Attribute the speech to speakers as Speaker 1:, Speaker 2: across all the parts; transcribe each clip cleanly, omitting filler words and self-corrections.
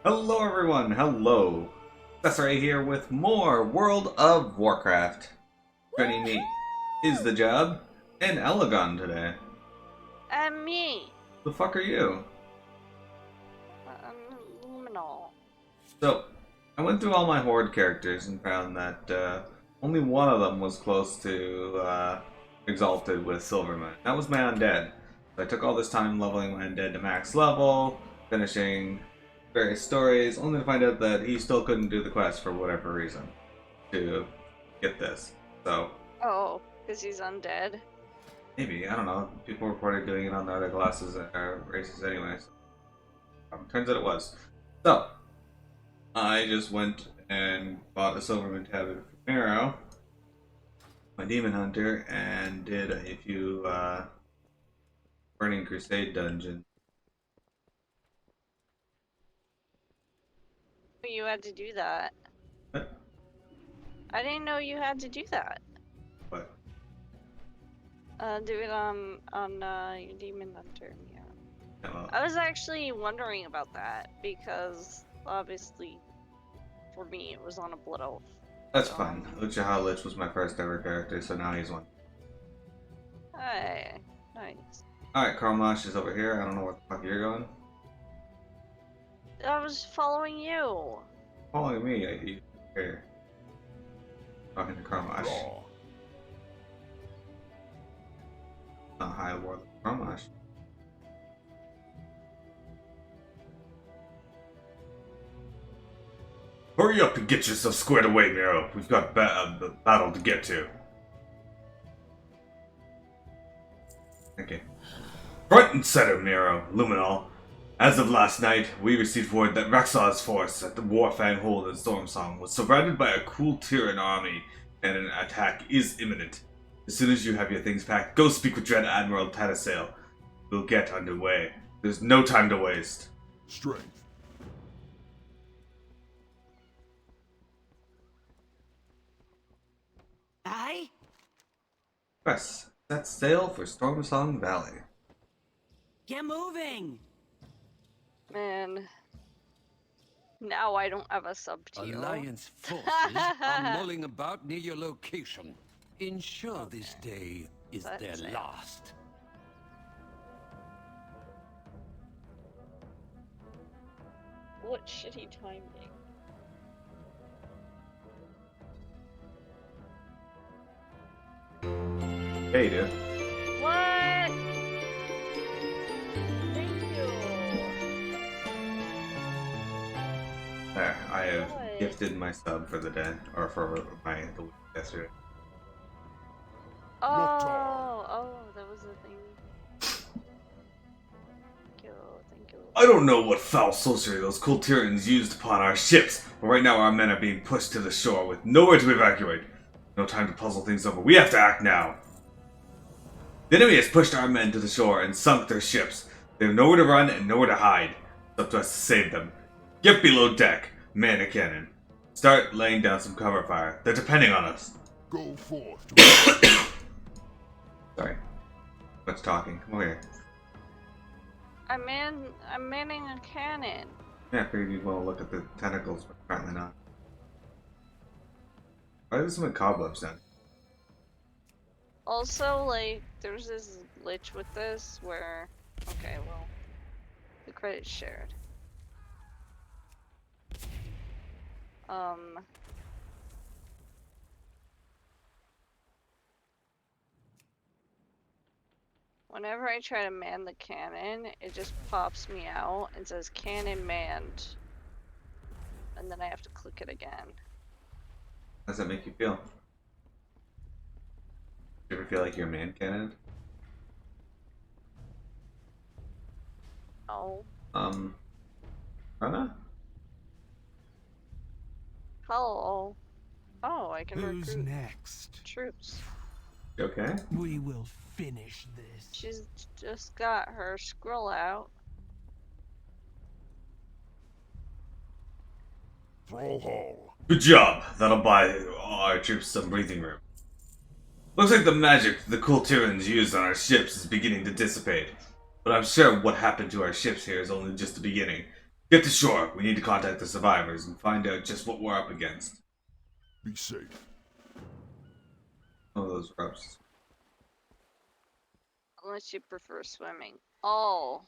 Speaker 1: Hello everyone, hello. Desiree here with more World of Warcraft. Joining me is the Job and Elegon today.
Speaker 2: And me.
Speaker 1: The fuck are you?
Speaker 2: Luminol.
Speaker 1: So, I went through all my Horde characters and found that only one of them was close to Exalted with Silverman. That was my Undead. So I took all this time leveling my Undead to max level, finishing various stories, only to find out that he still couldn't do the quest for whatever reason to get this. So
Speaker 2: Oh, because he's undead.
Speaker 1: maybe, I don't know. People reported doing it on the other classes or races anyways. Turns out it was. So I just went and bought a Silverman tablet for Miro, my Demon Hunter, and did a few Burning Crusade dungeons.
Speaker 2: You had to do that.
Speaker 1: What?
Speaker 2: I didn't know you had to do that.
Speaker 1: What?
Speaker 2: Do it on your Demon Hunter. Yeah.
Speaker 1: Well,
Speaker 2: I was actually wondering about that because obviously, for me, it was on a Blood Oath.
Speaker 1: that's fun. Uchiha Lich was my first ever character, so now he's one.
Speaker 2: Hey, nice.
Speaker 1: Alright, Karmash is over here. I don't know where the fuck you're going.
Speaker 2: I was following you.
Speaker 1: Following me, you here. Talking to Karmash. High Warlord Karmash. Hurry up and get yourself squared away, Miro. We've got a battle to get to. Okay. Front and center, Miro, Luminol. As of last night, we received word that Rexxar's force at the Warfang Hold in Stormsong was surrounded by a cool Tyran army, and an attack is imminent. As soon as you have your things packed, go speak with Dread Admiral Tatasail. We'll get underway. There's no time to waste.
Speaker 3: Strength.
Speaker 4: Aye?
Speaker 1: Press. Set sail for Stormsong Valley.
Speaker 4: Get moving!
Speaker 2: Man. Now I don't have a sub to you.
Speaker 3: Alliance forces are mulling about near your location. Ensure this day is
Speaker 2: That's
Speaker 3: their
Speaker 2: it.
Speaker 3: last.
Speaker 2: What shitty timing.
Speaker 1: Hey, dude.
Speaker 2: What? Thank you.
Speaker 1: There, I have
Speaker 2: What?
Speaker 1: gifted my sub for the day, or for my the week yesterday.
Speaker 2: Oh, that was the thing. Thank you.
Speaker 1: I don't know what foul sorcery those cool Tyrans used upon our ships, but right now our men are being pushed to the shore with nowhere to evacuate. No time to puzzle things over. We have to act now. The enemy has pushed our men to the shore and sunk their ships. They have nowhere to run and nowhere to hide. It's up to us to save them. Get below deck. Man a cannon. Start laying down some cover fire. They're depending on us.
Speaker 3: Go forth.
Speaker 1: Sorry. Much talking. Come over here.
Speaker 2: I'm manning a cannon.
Speaker 1: Yeah, I figured you'd want to look at the tentacles, but apparently not. Why are there so many cobwebs down?
Speaker 2: Also, like, there's this glitch with this where, okay, well, the credit's shared. Whenever I try to man the cannon, it just pops me out and says cannon manned. And then I have to click it again.
Speaker 1: How does that make you feel? Do you ever feel like you're man cannon?
Speaker 2: Oh.
Speaker 1: Rana?
Speaker 2: Hello. Oh, I can
Speaker 5: Who's
Speaker 2: recruit
Speaker 5: next?
Speaker 2: troops.
Speaker 1: You okay?
Speaker 5: We will finish this.
Speaker 2: She's just got her scroll out.
Speaker 3: Thrall Hall.
Speaker 1: Good job. That'll buy our troops some breathing room. Looks like the magic the cool Tyrans used on our ships is beginning to dissipate. But I'm sure what happened to our ships here is only just the beginning. Get to shore. We need to contact the survivors and find out just what we're up against.
Speaker 6: Be safe.
Speaker 1: Oh, those ropes.
Speaker 2: Unless you prefer swimming. I'll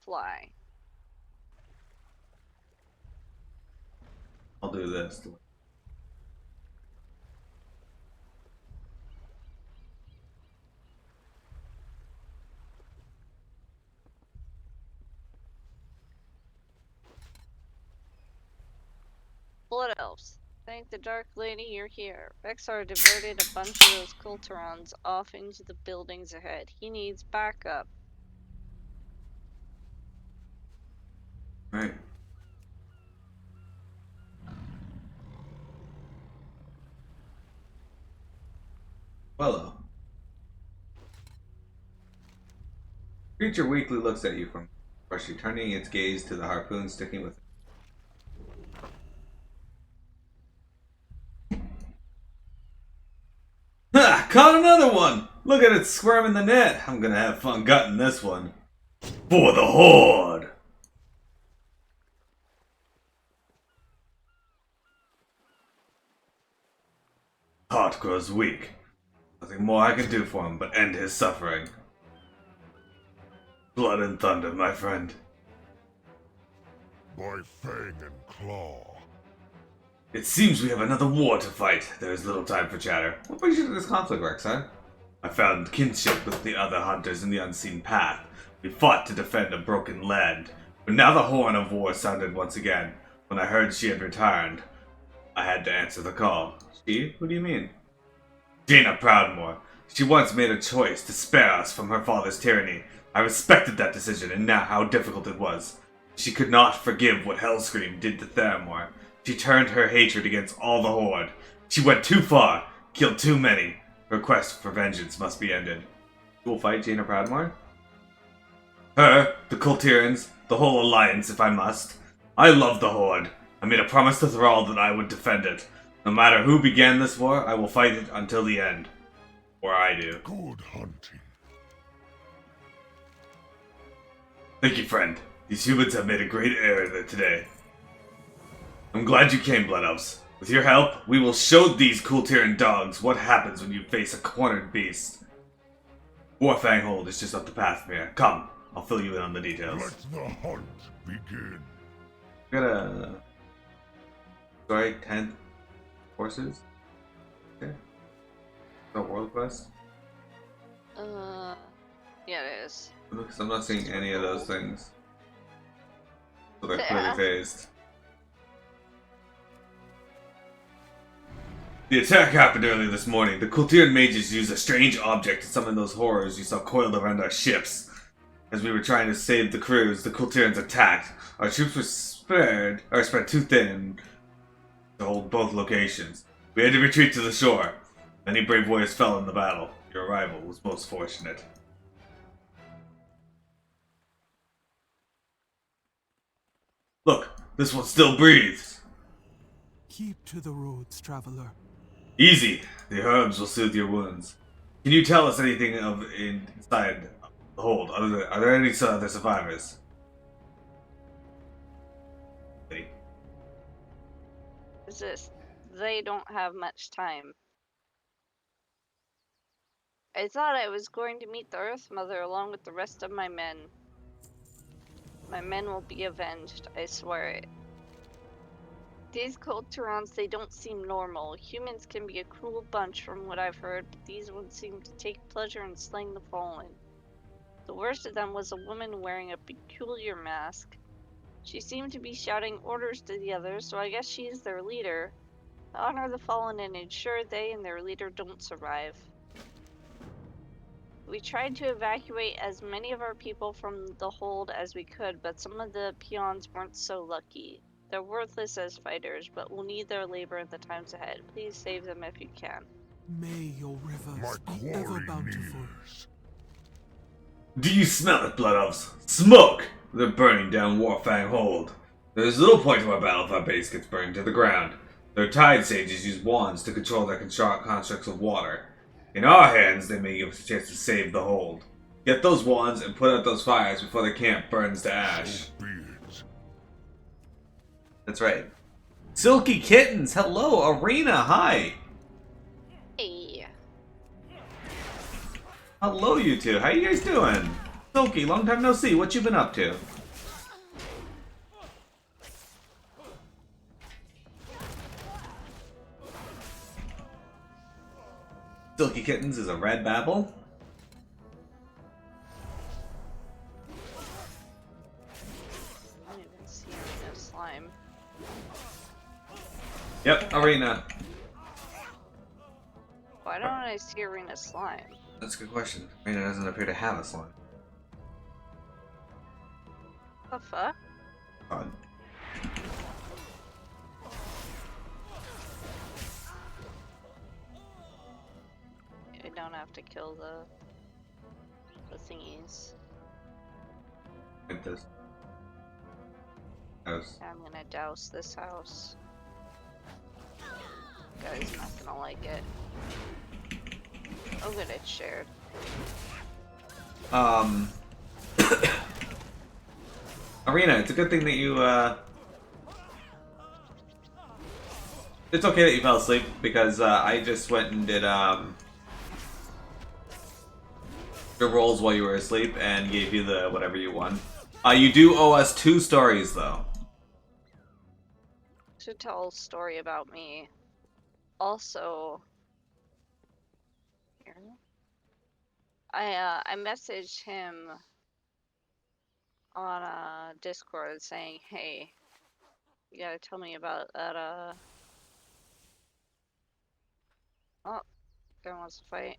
Speaker 2: fly.
Speaker 1: I'll do this.
Speaker 2: Blood elves. Thank the Dark Lady you're here. Vexar diverted a bunch of those Kulturons off into the buildings ahead. He needs backup.
Speaker 1: Right. Hello. Creature weakly looks at you from freshly turning its gaze to the harpoon sticking with it. Ha! Caught another one! Look at it squirming the net! I'm gonna have fun gutting this one. For the Horde! Heart grows weak. Nothing more I can do for him but end his suffering. Blood and thunder, my friend.
Speaker 6: By fang and claw.
Speaker 1: It seems we have another war to fight. There is little time for chatter. What brings you to this conflict, Rex, huh? I found kinship with the other hunters in the unseen path. We fought to defend a broken land. But now the horn of war sounded once again. When I heard she had returned, I had to answer the call. She? Who do you mean? Jaina Proudmoore. She once made a choice to spare us from her father's tyranny. I respected that decision, and now how difficult it was. She could not forgive what Hellscream did to Theramore. She turned her hatred against all the Horde. She went too far, killed too many. Her quest for vengeance must be ended. You will fight Jaina Proudmoore? Her, the Kultirans, the whole Alliance if I must. I love the Horde. I made a promise to Thrall that I would defend it. No matter who began this war, I will fight it until the end. Or I do.
Speaker 6: Good hunting.
Speaker 1: Thank you, friend. These humans have made a great error today. I'm glad you came, Blood Elves. With your help, we will show these Kultiran dogs what happens when you face a cornered beast. Warfang Hold is just up the path from here. Come, I'll fill you in on the details.
Speaker 6: Let the hunt begin.
Speaker 1: We got a... Sorry, 10 horses? Okay. The world quest?
Speaker 2: Yeah, it is.
Speaker 1: Because I'm not seeing any of those things. So they're
Speaker 2: Yeah.
Speaker 1: clearly phased. The attack happened early this morning. The Kultiran mages used a strange object to summon those horrors you saw coiled around our ships. As we were trying to save the crews, the Kultirans attacked. Our troops were spread too thin to hold both locations. We had to retreat to the shore. Many brave warriors fell in the battle. Your arrival was most fortunate. Look, this one still breathes.
Speaker 5: Keep to the roads, traveler.
Speaker 1: Easy. The herbs will soothe your wounds. Can you tell us anything of inside the hold? Are there any other survivors?
Speaker 2: Is this? They don't have much time. I thought I was going to meet the Earth Mother along with the rest of my men. My men will be avenged, I swear it. These Kulturans, they don't seem normal. Humans can be a cruel bunch from what I've heard, but these ones seem to take pleasure in slaying the fallen. The worst of them was a woman wearing a peculiar mask. She seemed to be shouting orders to the others, so I guess she is their leader. To honor the fallen and ensure they and their leader don't survive. We tried to evacuate as many of our people from the hold as we could, but some of the peons weren't so lucky. They're worthless as fighters, but we'll need their labor in the times ahead. Please save them if you can.
Speaker 5: May your rivers
Speaker 6: My
Speaker 5: be ever
Speaker 6: quarry
Speaker 5: bountiful.
Speaker 6: nears.
Speaker 1: Do you smell it, Blood Elves? Smoke! They're burning down Warfang Hold. There's little point to our battle if our base gets burned to the ground. Their Tide Sages use wands to control their constructs of water. In our hands, they may give us a chance to save the hold. Get those wands and put out those fires before the camp burns to ash.
Speaker 6: So be it.
Speaker 1: That's right. Silky Kittens, hello! Arena, hi!
Speaker 2: Hey.
Speaker 1: Hello, you two. How you guys doing? Silky, long time no see. What you been up to? Silky Kittens is a red babble.
Speaker 2: I don't even see no slime.
Speaker 1: Yep, Arena.
Speaker 2: Why don't I see arena slime?
Speaker 1: That's a good question. Arena doesn't appear to have a slime.
Speaker 2: The fuck?
Speaker 1: Odd.
Speaker 2: I don't have to kill the thingies.
Speaker 1: Like this. House.
Speaker 2: I'm gonna douse this house. Guy's not gonna like it. Oh good, it's shared.
Speaker 1: Arena, it's a good thing that you, It's okay that you fell asleep, because, I just went and did, the rolls while you were asleep, and gave you the whatever you won. You do owe us 2 stories, though.
Speaker 2: Should tell a story about me. Also, here. I messaged him on Discord saying, "Hey, you gotta tell me about that." Oh, guy wants to fight.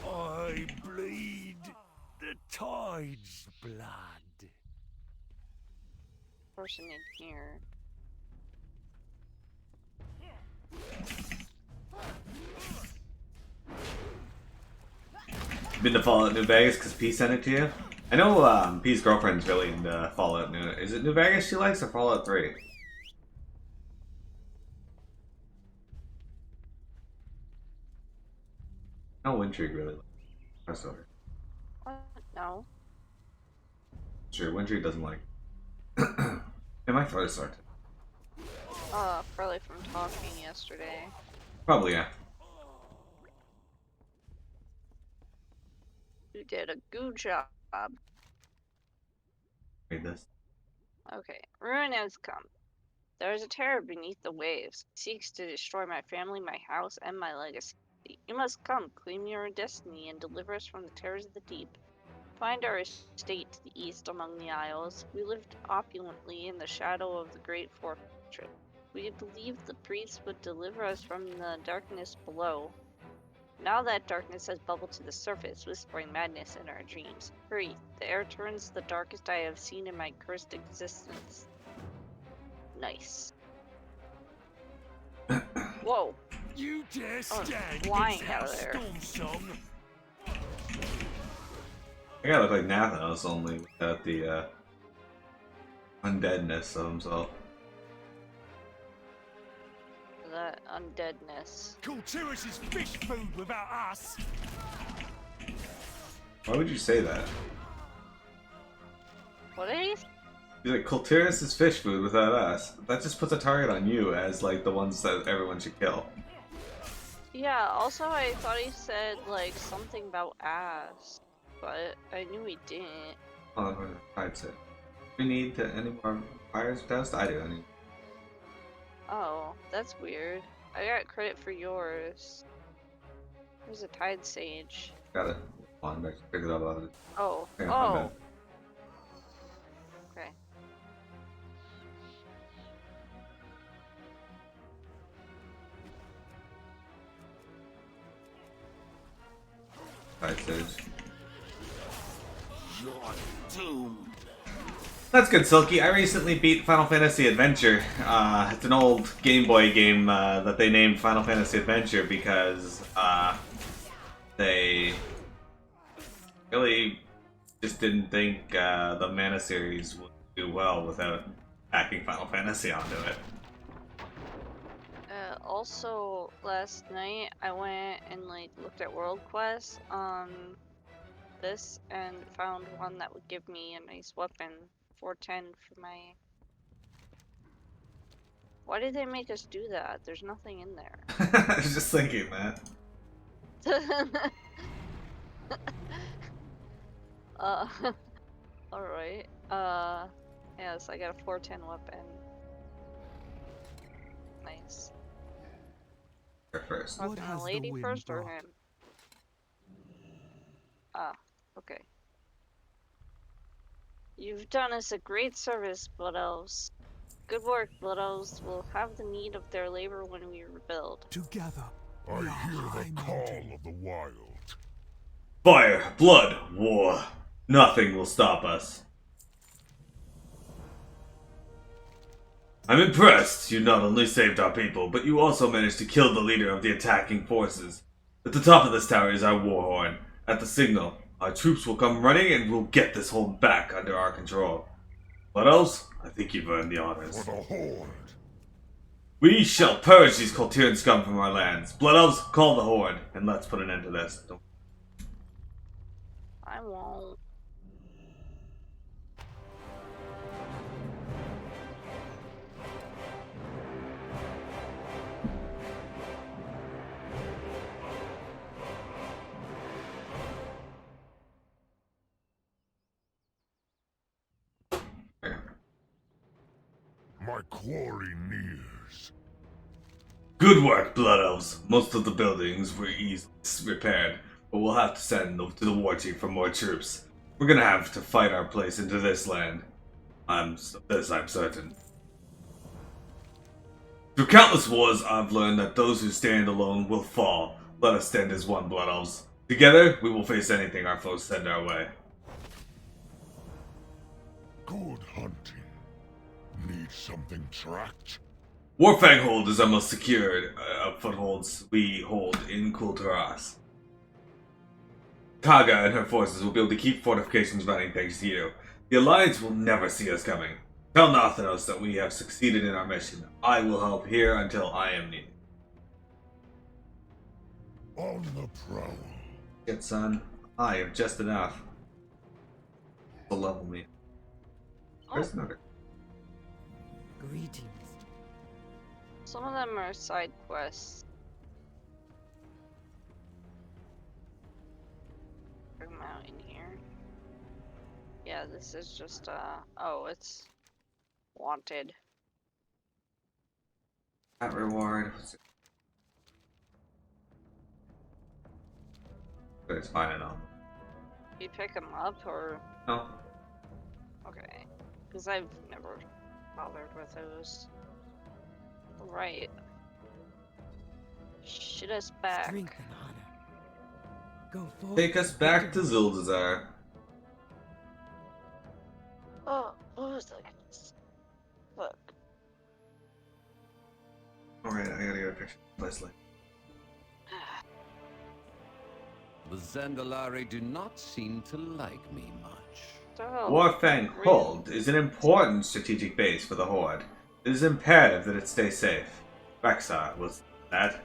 Speaker 6: I bleed the tide's blood.
Speaker 2: Person in here.
Speaker 1: Been to Fallout New Vegas because P sent it to you? I know P's girlfriend's really into Fallout New... Is it New Vegas she likes or Fallout 3? No, Intrigue really likes Crossover.
Speaker 2: What? No.
Speaker 1: Sure, Wintrigue doesn't like. Yeah, my throat is sore.
Speaker 2: Probably from talking yesterday.
Speaker 1: Probably, yeah.
Speaker 2: You did a good job.
Speaker 1: Read this.
Speaker 2: Okay, ruin has come. There is a terror beneath the waves. It seeks to destroy my family, my house, and my legacy. You must come, claim your destiny, and deliver us from the terrors of the deep. Find our estate to the east among the isles. We lived opulently in the shadow of the great fortress. We believed the priests would deliver us from the darkness below. Now that darkness has bubbled to the surface, whispering madness in our dreams. Hurry, the air turns the darkest I have seen in my cursed existence. Nice. Whoa.
Speaker 6: You dare stand
Speaker 2: flying
Speaker 6: against
Speaker 2: out
Speaker 6: our
Speaker 2: of there.
Speaker 6: Stormsong?
Speaker 1: I gotta look like Nathanos, only without the undeadness of himself.
Speaker 2: That undeadness.
Speaker 6: Kulturis is fish food without us.
Speaker 1: Why would you say that?
Speaker 2: What are you?
Speaker 1: He's like, Kulturis is fish food without us. That just puts a target on you as, like, the ones that everyone should kill.
Speaker 2: Yeah, also I thought he said, like, something about ass. But I knew he didn't.
Speaker 1: Oh, I'd say. Do we need any more fire's test? I do, anyway.
Speaker 2: Oh, that's weird. I got credit for yours. There's a tide sage.
Speaker 1: Got it. Hold on, I figured out about it.
Speaker 2: Oh,
Speaker 1: Yeah, my
Speaker 2: oh.
Speaker 1: bad.
Speaker 2: Okay.
Speaker 1: Tide Sage.
Speaker 6: You're doomed.
Speaker 1: That's good, Silky. I recently beat Final Fantasy Adventure. It's an old Game Boy game that they named Final Fantasy Adventure because they really just didn't think the Mana series would do well without packing Final Fantasy onto it.
Speaker 2: Also, last night I went and like looked at World Quest on this and found one that would give me a nice weapon, 410 for my Why did they make us do that? There's nothing in there.
Speaker 1: I was just thinking that.
Speaker 2: uh, alright. Yes, I got a 410 weapon. Nice.
Speaker 1: First.
Speaker 5: What
Speaker 2: Fucking
Speaker 5: has
Speaker 2: a
Speaker 5: the
Speaker 2: lady
Speaker 5: wind
Speaker 2: first or
Speaker 5: brought?
Speaker 2: him? Ah, okay. You've done us a great service, Blood Elves. Good work, Blood Elves. We'll have the need of their labor when we rebuild.
Speaker 5: Together,
Speaker 6: I
Speaker 5: we are
Speaker 6: hear
Speaker 5: high
Speaker 6: the call
Speaker 5: mountain.
Speaker 6: of the wild.
Speaker 1: Fire, blood, war. Nothing will stop us. I'm impressed. You not only saved our people, but you also managed to kill the leader of the attacking forces. At the top of this tower is our war horn. At the signal, our troops will come running and we'll get this home back under our control. What else? I think you've earned the honors.
Speaker 6: For the horde.
Speaker 1: We shall purge these Coltiran scum from our lands. Blood Elves, call the horde, and let's put an end to this.
Speaker 2: I won't.
Speaker 6: My quarry nears.
Speaker 1: Good work, Blood Elves. Most of the buildings were easily repaired, but we'll have to send them to the war chief for more troops. We're gonna have to fight our place into this land. I'm certain. Through countless wars, I've learned that those who stand alone will fall. Let us stand as one, Blood Elves. Together, we will face anything our foes send our way.
Speaker 6: Good hunting. Need something tracked?
Speaker 1: Warfang Hold is our most secured footholds we hold in Kulturas. Kaga and her forces will be able to keep fortifications running thanks to you. The Alliance will never see us coming. Tell Nathanos that we have succeeded in our mission. I will help here until I am needed.
Speaker 6: On the prowl.
Speaker 1: Shit, son. I have just enough to level me. Where's another?
Speaker 4: Greetings.
Speaker 2: Some of them are side quests. Bring them out in here. Yeah, this is just, oh, it's wanted.
Speaker 1: That reward. But it's fine enough.
Speaker 2: You pick them up, or?
Speaker 1: No.
Speaker 2: Okay. Because I've never bothered with those. Right. Shit us back.
Speaker 4: Strength and honor. Go forth.
Speaker 1: Take us back to Zuldazar.
Speaker 2: Oh, what was that? Look.
Speaker 1: Alright, I gotta get a picture of Leslie.
Speaker 3: The Zandalari do not seem to like me much.
Speaker 2: So,
Speaker 1: Warfang Hold is an important strategic base for the Horde. It is imperative that it stay safe. Rexar was that.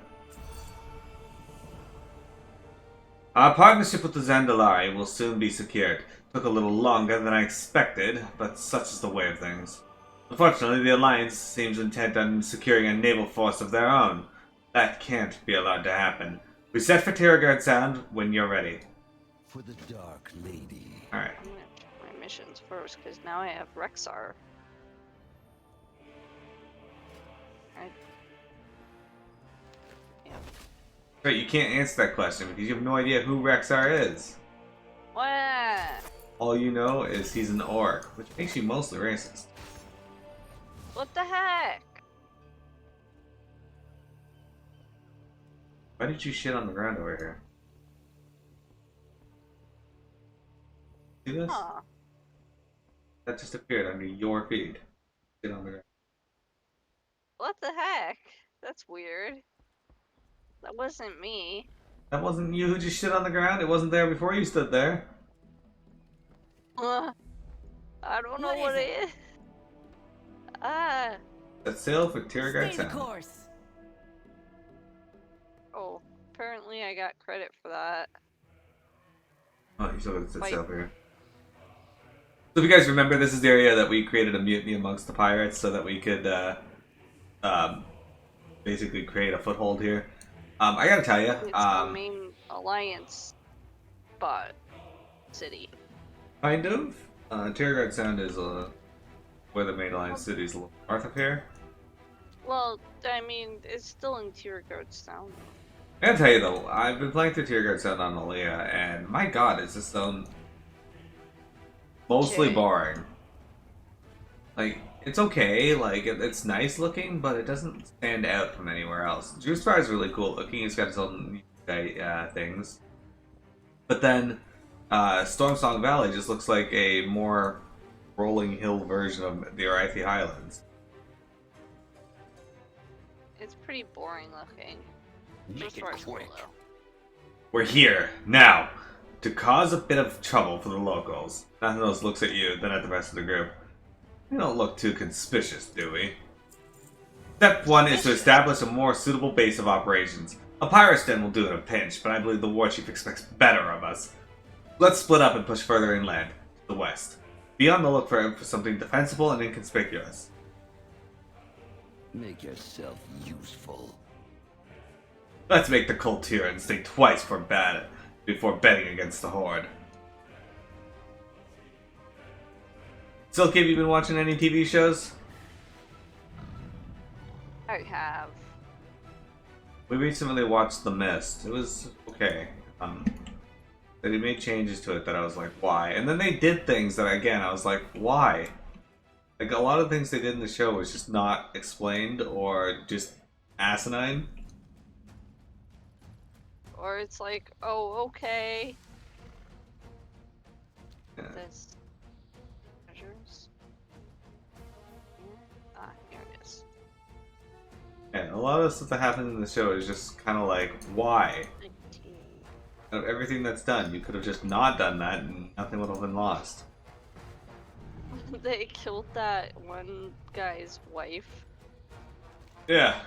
Speaker 1: Our partnership with the Zandalari will soon be secured. Took a little longer than I expected, but such is the way of things. Unfortunately, the Alliance seems intent on securing a naval force of their own. That can't be allowed to happen. We set for Tiragard Sound when you're ready.
Speaker 3: For the Dark Lady.
Speaker 1: Alright.
Speaker 2: I'm gonna check my missions first, because now I have Rexar. Yeah.
Speaker 1: Right, you can't answer that question because you have no idea who Rexar is.
Speaker 2: What?
Speaker 1: All you know is he's an orc, which makes you mostly racist.
Speaker 2: What the heck?
Speaker 1: Why did you shit on the ground over here? See this?
Speaker 2: Huh.
Speaker 1: That just appeared under your feed. Shit on the ground.
Speaker 2: What the heck? That's weird. That wasn't me.
Speaker 1: That wasn't you who just shit on the ground? It wasn't there before you stood there?
Speaker 2: I don't know
Speaker 4: What
Speaker 2: what
Speaker 4: is
Speaker 2: it is. Ah.
Speaker 1: Set sail for Tiragard
Speaker 4: Stay the
Speaker 1: Sound.
Speaker 4: course.
Speaker 2: Oh, apparently I got credit for that.
Speaker 1: Oh, you still got to set
Speaker 2: Wait.
Speaker 1: sail for here. So if you guys remember, this is the area that we created a mutiny amongst the pirates so that we could basically create a foothold here. I gotta tell you,
Speaker 2: It's the main alliance spot city.
Speaker 1: kind of. Tierguard Sound is where the main alliance city is a little north of here.
Speaker 2: Well, I mean, it's still in Tierguard Sound.
Speaker 1: I gotta tell you though, I've been playing through Tierguard Sound on Malia, and my god, it's just mostly
Speaker 2: Jay.
Speaker 1: boring. Like, it's okay, like, it's nice looking, but it doesn't stand out from anywhere else. Juicepar is really cool looking, it's got its own things. But then, Stormsong Valley just looks like a more rolling hill version of the Arathi Highlands.
Speaker 2: It's pretty boring looking.
Speaker 3: Make
Speaker 2: Just
Speaker 3: it
Speaker 2: for school,
Speaker 3: quick.
Speaker 2: though.
Speaker 1: We're here, now, to cause a bit of trouble for the locals. Nathanos looks at you, then at the rest of the group. We don't look too conspicuous, do we? Step 1 is to establish a more suitable base of operations. A pirate's den will do in a pinch, but I believe the war chief expects better of us. Let's split up and push further inland, to the west. Be on the look for something defensible and inconspicuous.
Speaker 3: Make yourself useful.
Speaker 1: Let's make the Kultirans think twice before betting against the Horde. Silky, have you been watching any TV shows?
Speaker 2: I have.
Speaker 1: We recently watched The Mist. It was okay. They made changes to it that I was like, why? And then they did things that, again, I was like, why? Like, a lot of things they did in the show was just not explained or just asinine.
Speaker 2: Or it's like, oh, okay.
Speaker 1: Yeah.
Speaker 2: This measures. Ah, here it is.
Speaker 1: And a lot of the stuff that happened in the show is just kind of like, why?
Speaker 2: 19.
Speaker 1: Out of everything that's done, you could have just not done that and nothing would have been lost.
Speaker 2: They killed that one guy's wife
Speaker 1: Yeah.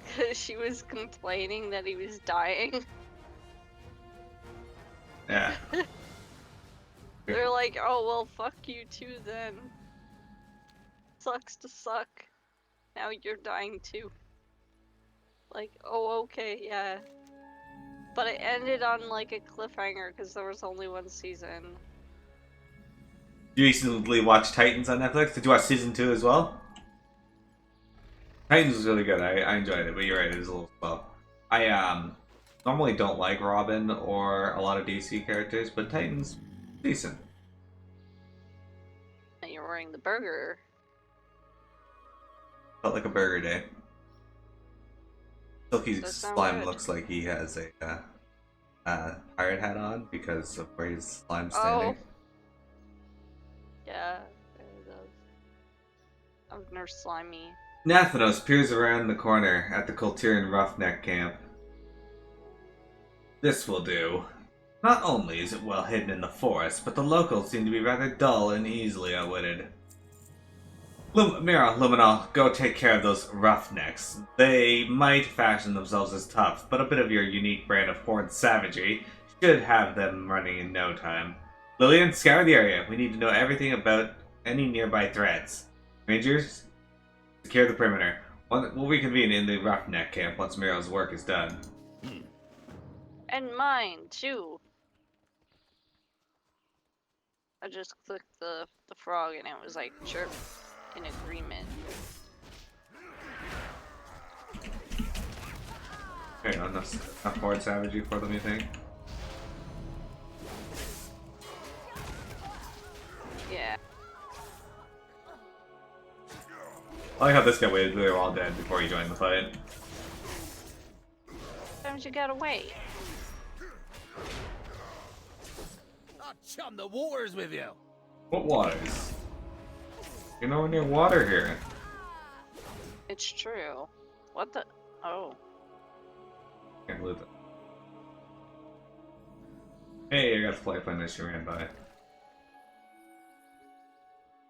Speaker 2: because she was complaining that he was dying.
Speaker 1: Yeah.
Speaker 2: They're like, oh, well, fuck you too then. Sucks to suck. Now you're dying too. Like, oh, okay, yeah. But it ended on like a cliffhanger because there was only one season.
Speaker 1: You recently watched Titans on Netflix? Did you watch season 2 as well? Titans was really good. I enjoyed it, but you're right, it is a little slow. I normally don't like Robin or a lot of DC characters, but Titans, decent.
Speaker 2: And you're wearing the burger.
Speaker 1: Felt like a burger day. Silky's
Speaker 2: Does sound
Speaker 1: slime
Speaker 2: good.
Speaker 1: looks like he has a pirate hat on because of where his slime's standing.
Speaker 2: Oh. Yeah, it does. Of Nurse Slimy.
Speaker 1: Nathanos peers around the corner at the Kultiran roughneck camp. This will do. Not only is it well hidden in the forest, but the locals seem to be rather dull and easily outwitted. Mira, Luminal, go take care of those roughnecks. They might fashion themselves as tough, but a bit of your unique brand of horde savagery should have them running in no time. Lillian, scour the area. We need to know everything about any nearby threats. Rangers, secure the perimeter. We'll reconvene in the roughneck camp once Mira's work is done.
Speaker 2: And mine, too. I just clicked the frog and it was like, sure, in agreement.
Speaker 1: Okay, enough horde savagery for them, you think?
Speaker 2: Yeah.
Speaker 1: I like how this guy waited until they were all dead before he joined the fight.
Speaker 2: Sometimes you gotta wait.
Speaker 3: I'll chum the waters with you.
Speaker 1: What waters? You're nowhere near water here.
Speaker 2: It's true. What the? Oh.
Speaker 1: Can't believe it. Hey, I got a flight plan that she ran by.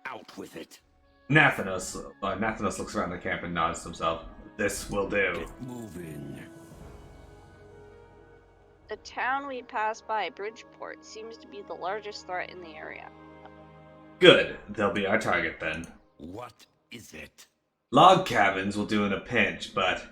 Speaker 3: Out with it.
Speaker 1: Nathanos looks around the camp and nods to himself. This will do.
Speaker 3: Get moving.
Speaker 2: The town we passed by, Bridgeport, seems to be the largest threat in the area.
Speaker 1: Good. They'll be our target then.
Speaker 3: What is it?
Speaker 1: Log cabins will do in a pinch, but if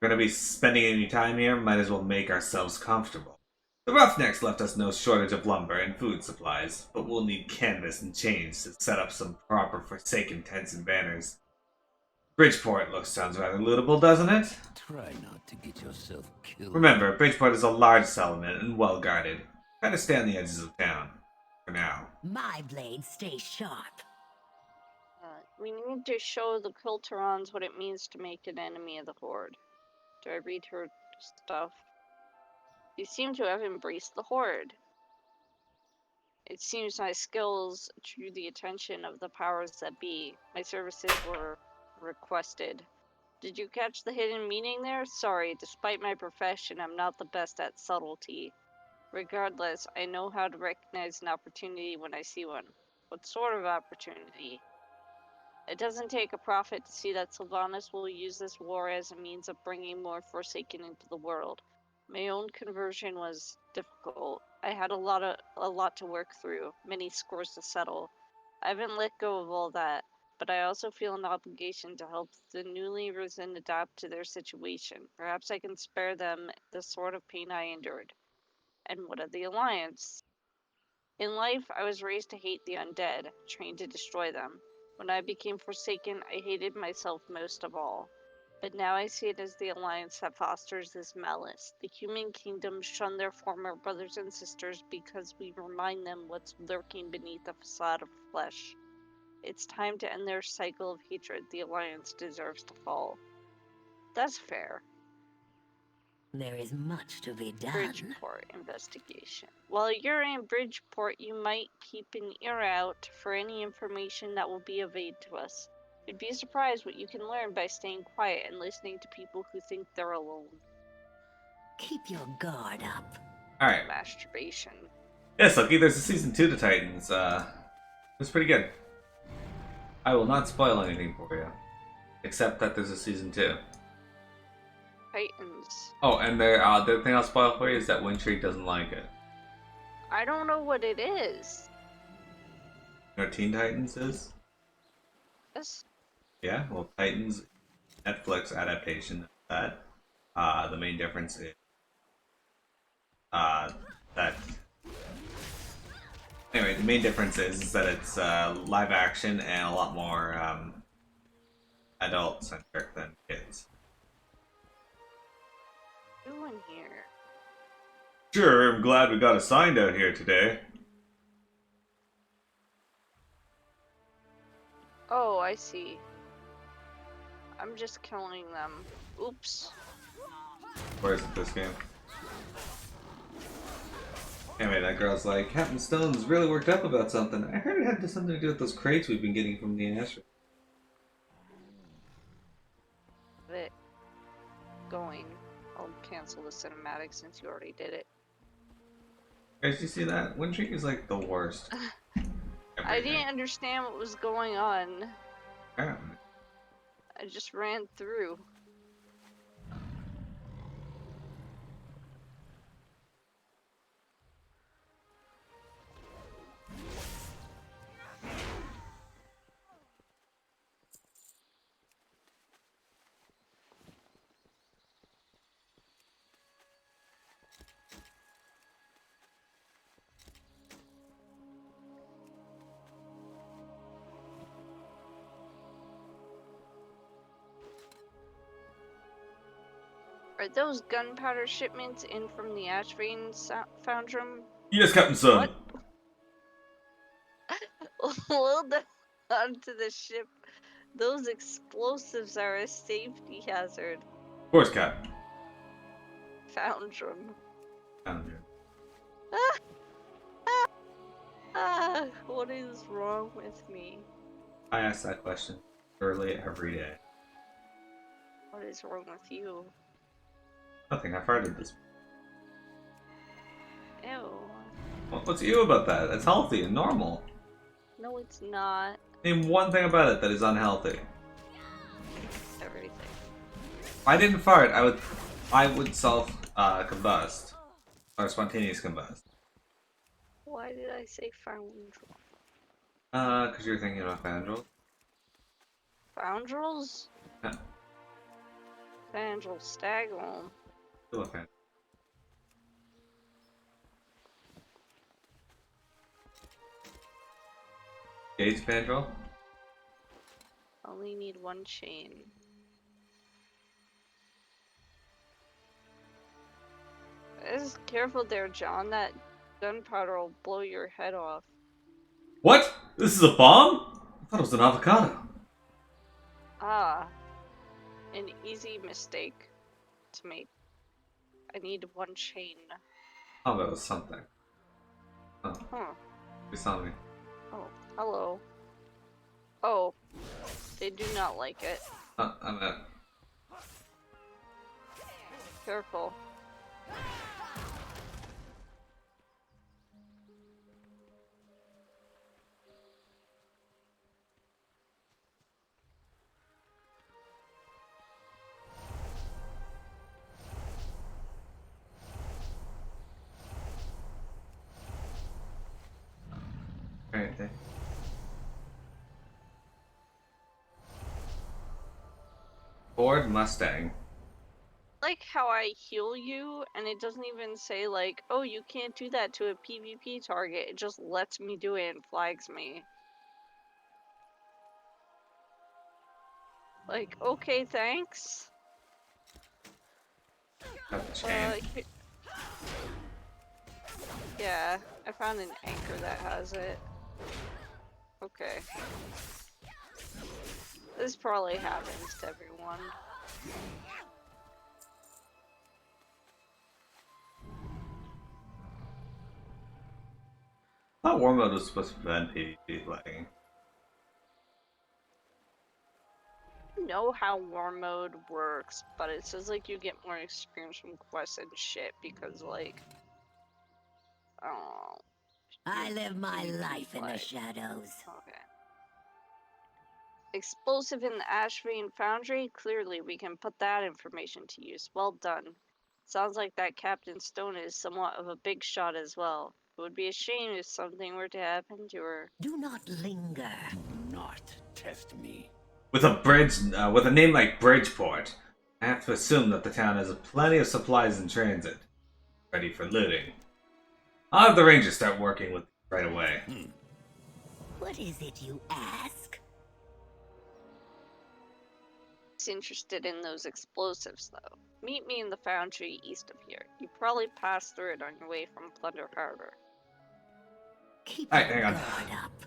Speaker 1: we're gonna be spending any time here, might as well make ourselves comfortable. The Roughnecks left us no shortage of lumber and food supplies, but we'll need canvas and chains to set up some proper Forsaken tents and banners. Bridgeport sounds rather lootable, doesn't it?
Speaker 3: Try not to get yourself killed.
Speaker 1: Remember, Bridgeport is a large settlement and well guarded. Try to stay on the edges of town. For now.
Speaker 7: My blades stay sharp.
Speaker 2: We need to show the Kulturans what it means to make an enemy of the Horde. Do I read her stuff? You seem to have embraced the Horde. It seems my skills drew the attention of the powers that be. My services were requested. Did you catch the hidden meaning there? Sorry, despite my profession, I'm not the best at subtlety. Regardless, I know how to recognize an opportunity when I see one. What sort of opportunity? It doesn't take a prophet to see that Sylvanas will use this war as a means of bringing more Forsaken into the world. My own conversion was difficult. I had a lot to work through, many scores to settle. I haven't let go of all that, but I also feel an obligation to help the newly risen adapt to their situation. Perhaps I can spare them the sort of pain I endured. And what of the Alliance? In life, I was raised to hate the undead, trained to destroy them. When I became Forsaken, I hated myself most of all. But now I see it as the Alliance that fosters this malice. The human kingdom shun their former brothers and sisters because we remind them what's lurking beneath the facade of flesh. It's time to end their cycle of hatred. The Alliance deserves to fall. That's fair.
Speaker 7: There is much to be done.
Speaker 2: Bridgeport investigation. While you're in Bridgeport, you might keep an ear out for any information that will be of aid to us. You'd be surprised what you can learn by staying quiet and listening to people who think they're alone.
Speaker 7: Keep your guard up.
Speaker 1: Alright.
Speaker 2: Masturbation.
Speaker 1: Yes, Lucky, there's a season 2 to Titans. It's pretty good. I will not spoil anything for you. Except that there's a season 2.
Speaker 2: Titans.
Speaker 1: Oh, and the other thing I'll spoil for you is that Wintry doesn't like it.
Speaker 2: I don't know what it is.
Speaker 1: You know what Teen Titans is?
Speaker 2: Yes.
Speaker 1: Yeah, well, Titans, Netflix adaptation of that. The main difference is that. Anyway, the main difference is that it's live action and a lot more adult centric than kids.
Speaker 2: Doing here.
Speaker 1: Sure, I'm glad we got assigned out here today.
Speaker 2: Oh, I see. I'm just killing them. Oops.
Speaker 1: Where is it this game? Anyway, that girl's like, Captain Stone's really worked up about something. I heard it had something to do with those crates we've been getting from the asteroid.
Speaker 2: It going. I'll cancel the cinematic since you already did it.
Speaker 1: Guys, you see that? Wintry is like the worst.
Speaker 2: I didn't understand what was going on.
Speaker 1: Apparently.
Speaker 2: I just ran through. Are those gunpowder shipments in from the Ashrain Foundrum?
Speaker 1: Yes, Captain Stone.
Speaker 2: What? Load them onto the ship. Those explosives are a safety hazard.
Speaker 1: Of course, Cap.
Speaker 2: Foundrum.
Speaker 1: Found you.
Speaker 2: What is wrong with me?
Speaker 1: I ask that question early every day.
Speaker 2: What is wrong with you?
Speaker 1: Nothing, I farted this.
Speaker 2: Ew.
Speaker 1: What's you about that? That's healthy and normal.
Speaker 2: No, it's not.
Speaker 1: Name one thing about it that is unhealthy.
Speaker 2: Everything.
Speaker 1: If I didn't fart, I would self combust. Or spontaneous combust.
Speaker 2: Why did I say Foundrum?
Speaker 1: Because you're thinking about Fandral.
Speaker 2: Foundrels?
Speaker 1: Yeah.
Speaker 2: Foundrel Stagholm.
Speaker 1: Look at. Gauge Spandrel?
Speaker 2: Only need one chain. Just careful there, John. That gunpowder will blow your head off.
Speaker 1: What? This is a bomb? I thought it was an avocado.
Speaker 2: Ah, an easy mistake to make. I need one chain.
Speaker 1: Oh, that was something. Oh,
Speaker 2: Huh.
Speaker 1: you saw me.
Speaker 2: Oh, hello. Oh, they do not like it.
Speaker 1: I'm at.
Speaker 2: Careful.
Speaker 1: Right there. Ford Mustang.
Speaker 2: Like how I heal you, and it doesn't even say like, oh, you can't do that to a PvP target. It just lets me do it and flags me. Like, okay, thanks.
Speaker 1: Got the chain.
Speaker 2: he- yeah, I found an anchor that has it. Okay. This probably happens to everyone.
Speaker 1: I thought War Mode was supposed to prevent PvP lagging.
Speaker 2: I know how war mode works, but it says like you get more experience from quests and shit because like, oh.
Speaker 7: I live my life in the
Speaker 2: like-
Speaker 7: shadows.
Speaker 2: Okay. Explosive in the ash vein foundry? Clearly, we can put that information to use. Well done. Sounds like that Captain Stone is somewhat of a big shot as well. It would be a shame if something were to happen to her.
Speaker 7: Do not linger.
Speaker 3: Do not test me.
Speaker 1: With a name like Bridgeport, I have to assume that the town has plenty of supplies in transit, ready for looting. I'll have the Rangers start working with right away.
Speaker 7: What is it you ask?
Speaker 2: He's interested in those explosives, though. Meet me in the foundry east of here. You probably passed through it on your way from Plunder Harbor.
Speaker 7: Keep
Speaker 1: Alright,
Speaker 7: your
Speaker 1: hang on.
Speaker 7: guard up.